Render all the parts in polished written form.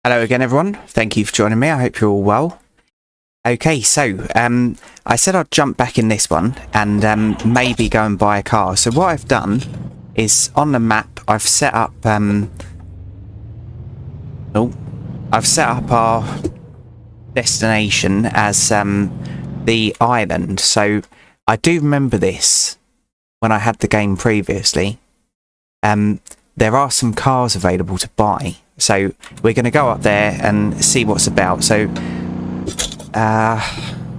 Hello again, everyone. Thank you for joining me. I hope you're all well. Okay, so I said I'd jump back in this one and maybe go and buy a car. So what I've done is on the map, I've set up our destination as the island. So I do remember this when I had the game previously. There are some cars available to buy. So we're going to go up there and see what's about. So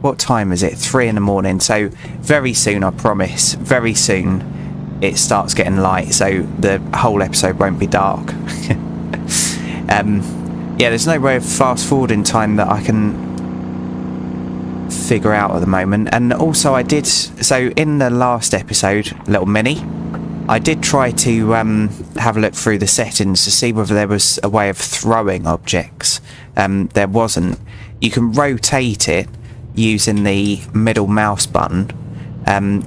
what time is it? 3 in the morning. So very soon, I promise, very soon it starts getting light. So the whole episode won't be dark. Yeah, there's no way of fast forwarding time that I can figure out at the moment. And also so in the last episode, little mini, I did try to have a look through the settings to see whether there was a way of throwing objects. There wasn't. You can rotate it using the middle mouse button.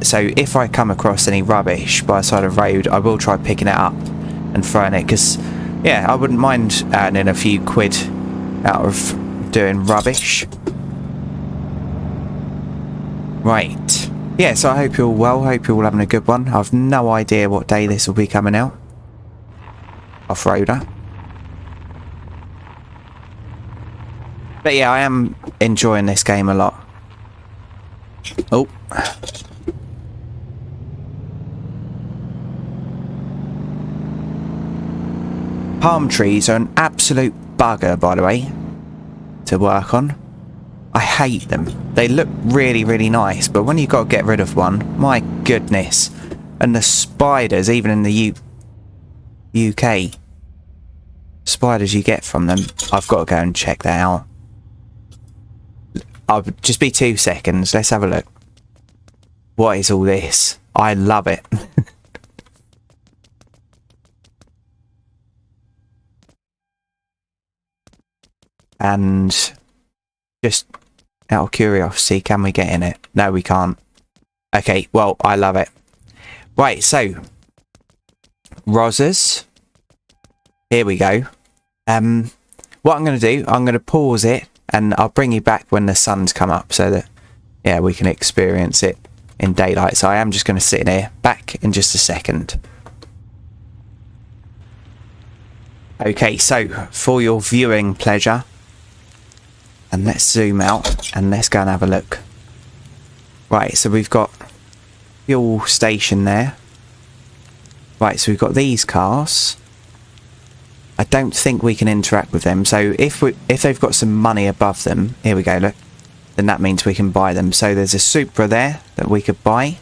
So if I come across any rubbish by the side of the road, I will try picking it up and throwing it, because yeah, I wouldn't mind earning a few quid out of doing rubbish. Right. Yeah, so I hope you're all well. Hope you're all having a good one. I've no idea what day this will be coming out. Off-roader. But yeah, I am enjoying this game a lot. Oh. Palm trees are an absolute bugger, by the way, to work on. I hate them. They look really, really nice, but when you've got to get rid of one, my goodness. And the spiders, even in the UK, spiders you get from them, I've got to go and check that out. I'll just be 2 seconds. Let's have a look. What is all this? I love it. And just out of curiosity, can we get in it? No, we can't. Okay, well, I love it. Right, so Rosas. Here we go. What I'm going to do, I'm going to pause it and I'll bring you back when the sun's come up so that, yeah, we can experience it in daylight. So I am just going to sit in here. Back in just a second. Okay, so for your viewing pleasure, and let's zoom out and let's go and have a look. Right, so we've got fuel station there. Right, so we've got these cars. I don't think we can interact with them. So if they've got some money above them, here we go, look, then that means we can buy them. So there's a Supra there that we could buy.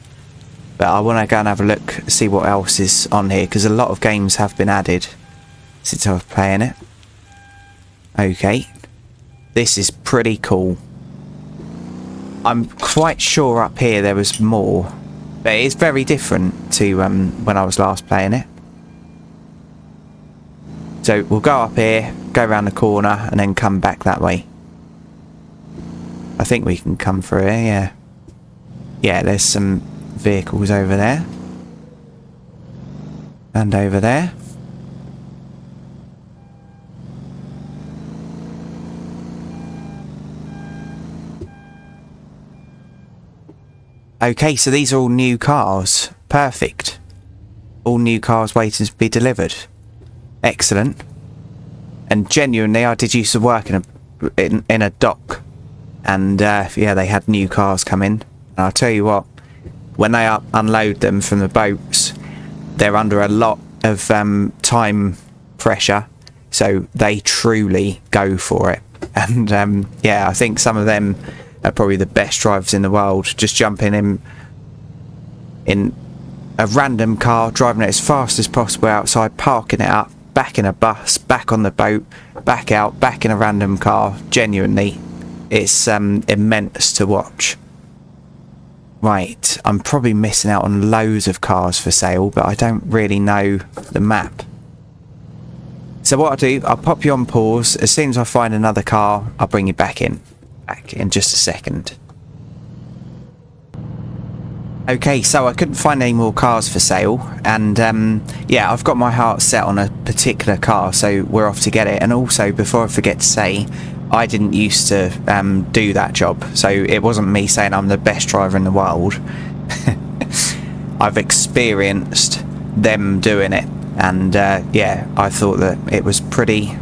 But I want to go and have a look, see what else is on here, because a lot of games have been added since I was playing it. Okay. This is pretty cool. I'm quite sure up here there was more, but it is very different to when I was last playing it. So we'll go up here, go around the corner, and then come back that way. I think we can come through here, yeah. Yeah, there's some vehicles over there. And over there. Okay, so these are all new cars. Perfect. All new cars waiting to be delivered. Excellent. And genuinely, I did used to work in a dock. And yeah, they had new cars come in. And I'll tell you what, when they unload them from the boats, they're under a lot of time pressure. So they truly go for it. And yeah, I think some of them are probably the best drivers in the world, just jumping in a random car, driving it as fast as possible outside, parking it up, back in a bus, back on the boat, back out, back in a random car. Genuinely, it's immense to watch. Right, I'm probably missing out on loads of cars for sale, but I don't really know the map. So what I'll do, I'll pop you on pause. As soon as I find another car, I'll bring you back in. Back in just a second. Okay, so I couldn't find any more cars for sale, and yeah, I've got my heart set on a particular car, so we're off to get it. And also, before I forget to say, I didn't used to do that job, so it wasn't me saying I'm the best driver in the world. I've experienced them doing it, and yeah, I thought that it was pretty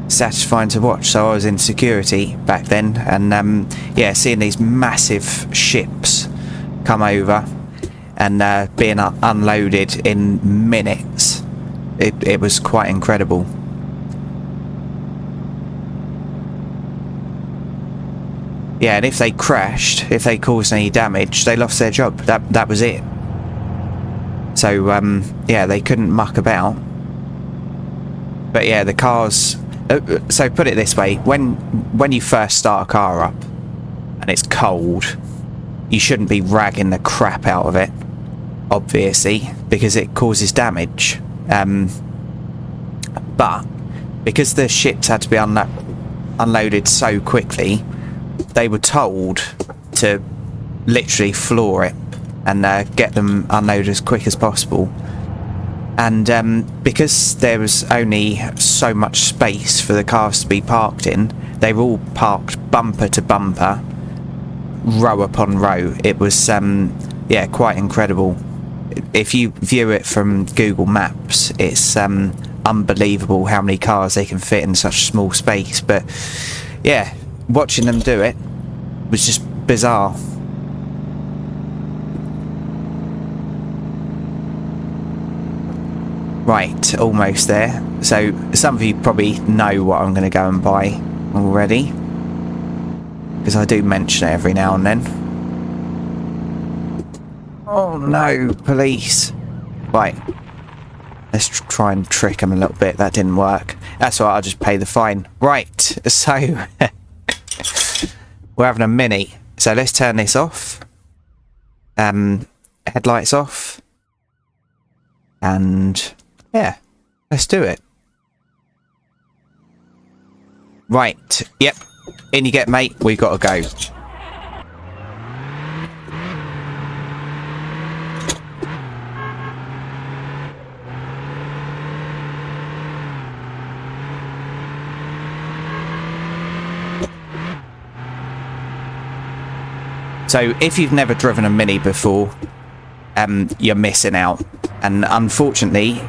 satisfying to watch. So I was in security back then, and yeah, seeing these massive ships come over and being unloaded in minutes, it was quite incredible. Yeah, and if they crashed, if they caused any damage, they lost their job. That was it. So yeah, they couldn't muck about. But yeah, the cars, so put it this way, when you first start a car up and it's cold, you shouldn't be ragging the crap out of it, obviously, because it causes damage. But because the ships had to be unloaded so quickly, they were told to literally floor it and get them unloaded as quick as possible. And because there was only so much space for the cars to be parked in, they were all parked bumper to bumper, row upon row. It was yeah, quite incredible. If you view it from Google Maps, it's unbelievable how many cars they can fit in such a small space. But yeah, watching them do it was just bizarre. Right, almost there. So some of you probably know what I'm going to go and buy already, because I do mention it every now and then. Oh no, police. Right, let's try and trick them a little bit. That didn't work. That's all right, I'll just pay the fine. Right, so we're having a Mini. So let's turn this off. Headlights off. And yeah, let's do it. Right, yep. In you get, mate. We've got to go. So if you've never driven a Mini before, you're missing out. And unfortunately,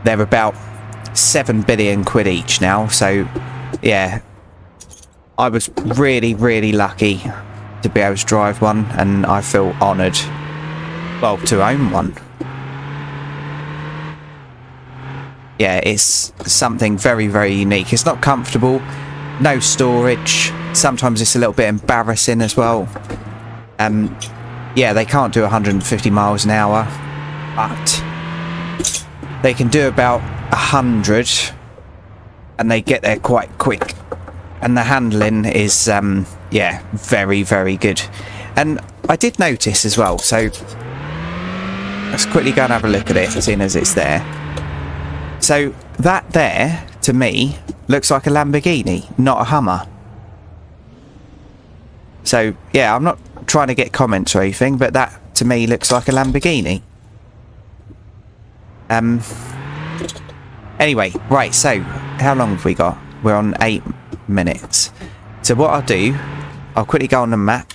they're about 7 billion quid each now. So yeah, I was really, really lucky to be able to drive one, and I feel honoured, well, to own one. Yeah, it's something very, very unique. It's not comfortable, no storage. Sometimes it's a little bit embarrassing as well. Yeah, they can't do 150 miles an hour, but they can do about 100, and they get there quite quick. And the handling is, yeah, very, very good. And I did notice as well, so let's quickly go and have a look at it, seeing as it's there. So that there, to me, looks like a Lamborghini, not a Hummer. So, yeah, I'm not trying to get comments or anything, but that, to me, looks like a Lamborghini. Anyway, right, so, how long have we got? We're on 8 minutes. So what I'll do, I'll quickly go on the map,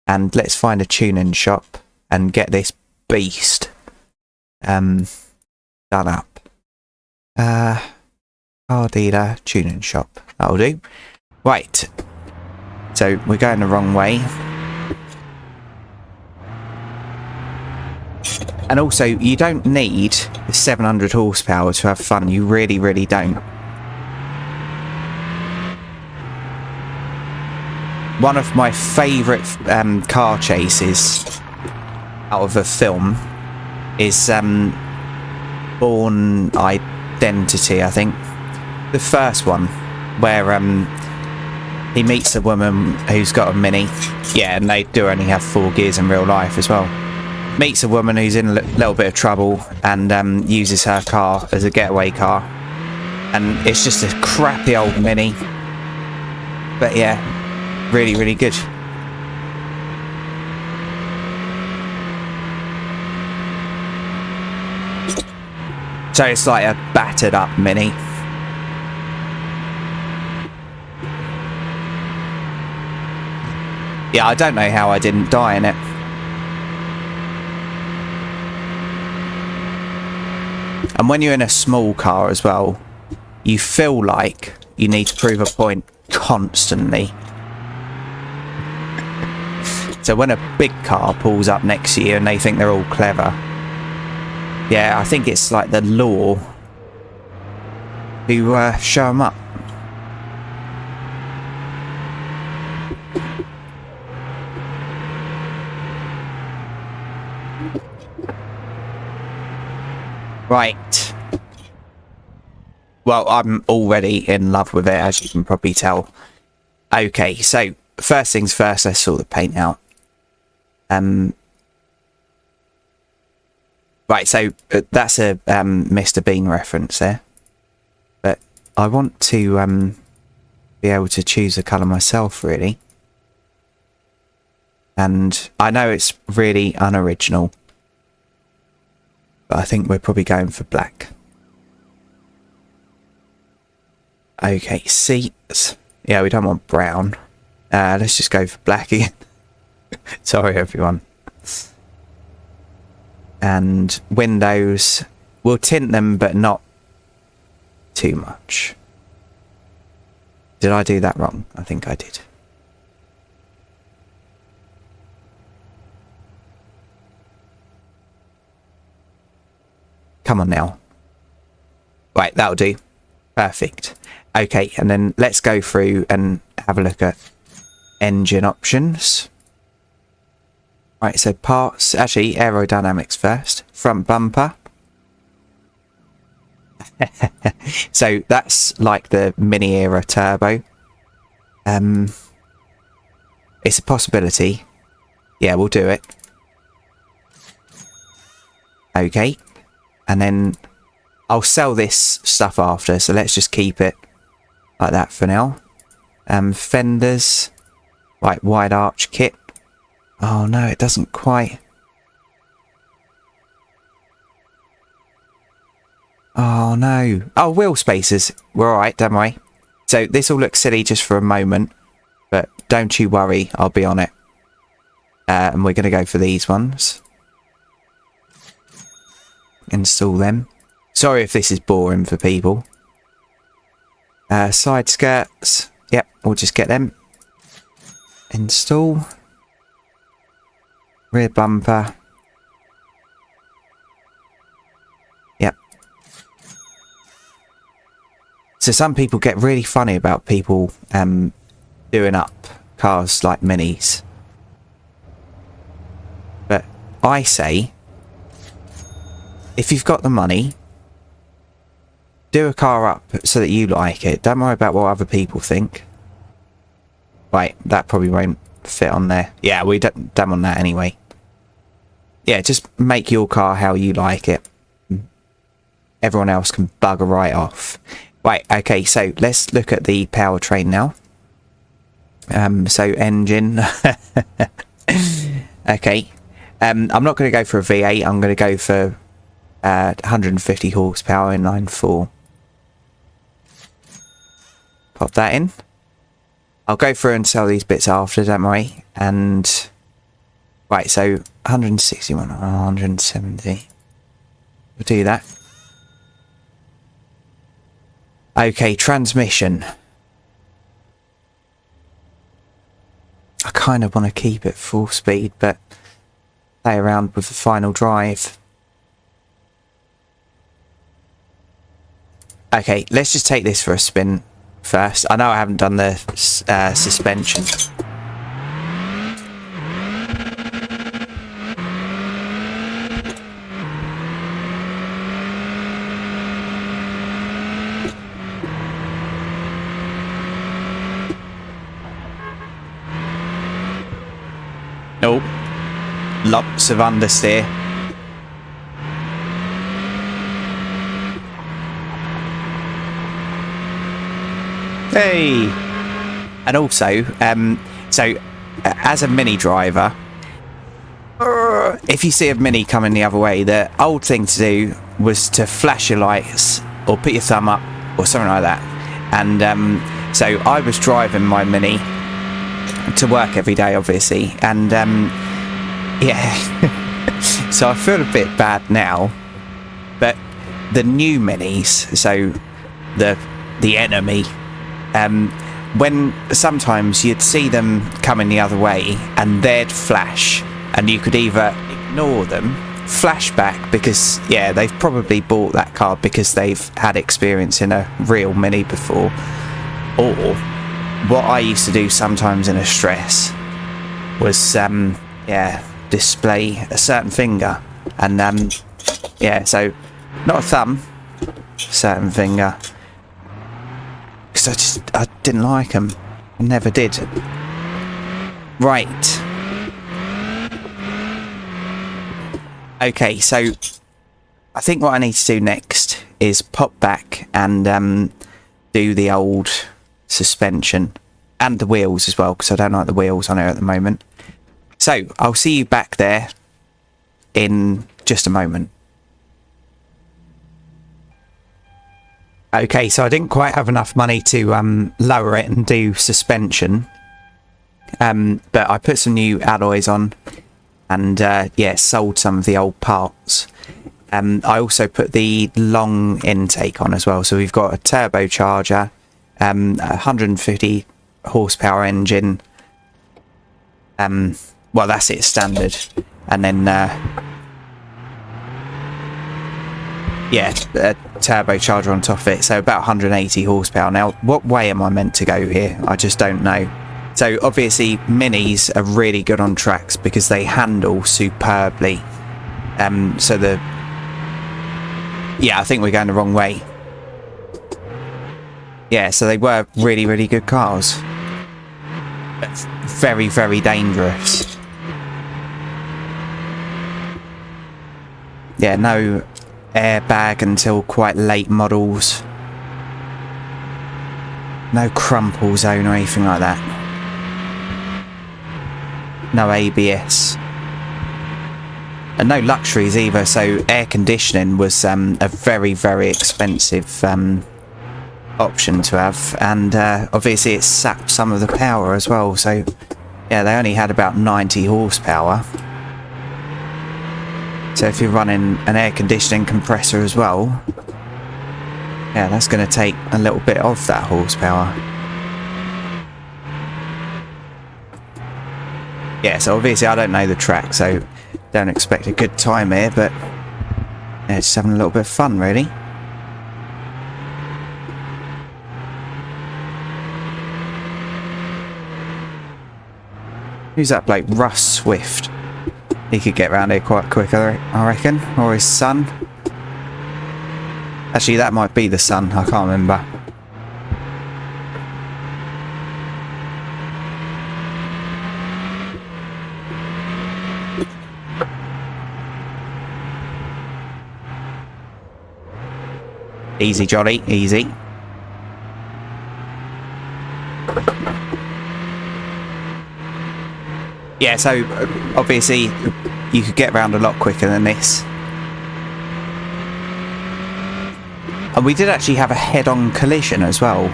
and let's find a tuning shop, and get this beast, done up. Car dealer, tuning shop. That'll do. Right. So we're going the wrong way. And also, you don't need 700 horsepower to have fun. You really, really don't. One of my favourite car chases out of a film is Born Identity, I think. The first one, where he meets a woman who's got a Mini. Yeah, and they do only have 4 gears in real life as well. Meets a woman who's in a little bit of trouble, and uses her car as a getaway car. And it's just a crappy old Mini. But yeah, really, really good. So it's like a battered up Mini. Yeah, I don't know how I didn't die in it. And when you're in a small car as well, you feel like you need to prove a point constantly. So when a big car pulls up next to you and they think they're all clever, yeah, I think it's like the law to show them up. Right. Well, I'm already in love with it, as you can probably tell. Okay, so first things first, let's sort the paint out. Right, so that's a Mr. Bean reference there. But I want to be able to choose a colour myself, really. And I know it's really unoriginal, but I think we're probably going for black. Okay, seats. Yeah, we don't want brown. Let's just go for black again. Sorry, everyone. And windows, we'll tint them, but not too much. Did I do that wrong? I think I did. Come on now. Right, that'll do. Perfect. Okay, and then let's go through and have a look at engine options. Right, so parts, actually aerodynamics first. Front bumper. So that's like the Mini era turbo. It's a possibility. Yeah, we'll do it. Okay. And then I'll sell this stuff after, so let's just keep it like that for now. Fenders, like wide arch kit. Oh no, it doesn't quite. Oh no. Oh, wheel spacers. We're alright, don't worry. So this will look silly just for a moment, but don't you worry, I'll be on it. And we're going to go for these ones. Install them. Sorry if this is boring for people. Side skirts. Yep, we'll just get them. Install. Rear bumper. Yep. So some people get really funny about people doing up cars like Minis. But I say, if you've got the money, do a car up so that you like it. Don't worry about what other people think. Right, that probably won't fit on there. Yeah, we don't want that anyway. Yeah, just make your car how you like it. Everyone else can bugger right off. Right, okay, so let's look at the powertrain now. So engine. Okay. I'm not going to go for a V8. I'm going to go for 150 horsepower inline 4. Pop that in. I'll go through and sell these bits after, don't worry. And right, so 161, 170. We'll do that. Okay, transmission. I kind of want to keep it full speed, but play around with the final drive. Okay, let's just take this for a spin first. I know I haven't done the suspension. Nope. Lots of understeer. Hey! And also, as a Mini driver, if you see a Mini coming the other way, the old thing to do was to flash your lights or put your thumb up or something like that. And so I was driving my Mini to work every day, obviously, and yeah. So I feel a bit bad now, but the new Minis, so the enemy, when sometimes you'd see them coming the other way and they'd flash, and you could either ignore them, flash back, because yeah, they've probably bought that car because they've had experience in a real Mini before, or what I used to do sometimes in a stress was yeah, display a certain finger, and yeah, so not a thumb, certain finger, because I didn't like them, never did. Right, okay, so I think what I need to do next is pop back and do the old suspension and the wheels as well, because I don't like the wheels on here at the moment. So I'll see you back there in just a moment. Okay, so I didn't quite have enough money to lower it and do suspension, but I put some new alloys on and yeah, sold some of the old parts. I also put the long intake on as well, so we've got a turbocharger, 150 horsepower engine, well, that's it, standard, and then yeah, a turbocharger on top of it, so about 180 horsepower. Now, what way am I meant to go here? I just don't know. So obviously Minis are really good on tracks because they handle superbly. So yeah, I think we're going the wrong way. Yeah, so they were really, really good cars. But very, very dangerous. Yeah, no airbag until quite late models. No crumple zone or anything like that. No ABS. And no luxuries either, so air conditioning was a very, very expensive option to have, and obviously it sapped some of the power as well, so yeah, they only had about 90 horsepower. So if you're running an air conditioning compressor as well, yeah, that's going to take a little bit of that horsepower. Yeah, so obviously I don't know the track, so don't expect a good time here, but yeah, just having a little bit of fun, really. Who's that bloke? Russ Swift. He could get around here quite quick, I reckon. Or his son. Actually, that might be the son. I can't remember. Easy, Johnny. Easy. Yeah, so obviously you could get around a lot quicker than this. And we did actually have a head-on collision as well,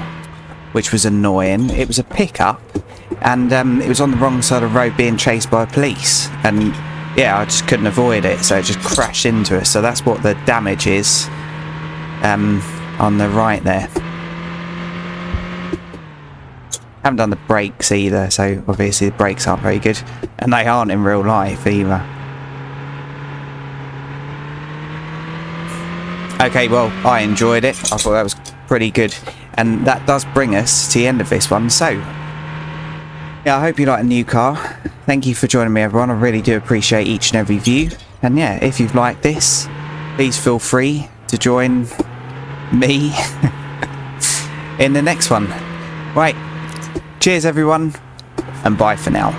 which was annoying. It was a pickup, and it was on the wrong side of the road being chased by police. And yeah, I just couldn't avoid it, so it just crashed into us. So that's what the damage is on the right there. Haven't done the brakes either, so obviously the brakes aren't very good, and they aren't in real life either. Okay, well, I enjoyed it. I thought that was pretty good, and that does bring us to the end of this one. So yeah, I hope you like the new car. Thank you for joining me, everyone. I really do appreciate each and every view, and yeah, if you've liked this, please feel free to join me in the next one. Right, cheers everyone, and bye for now.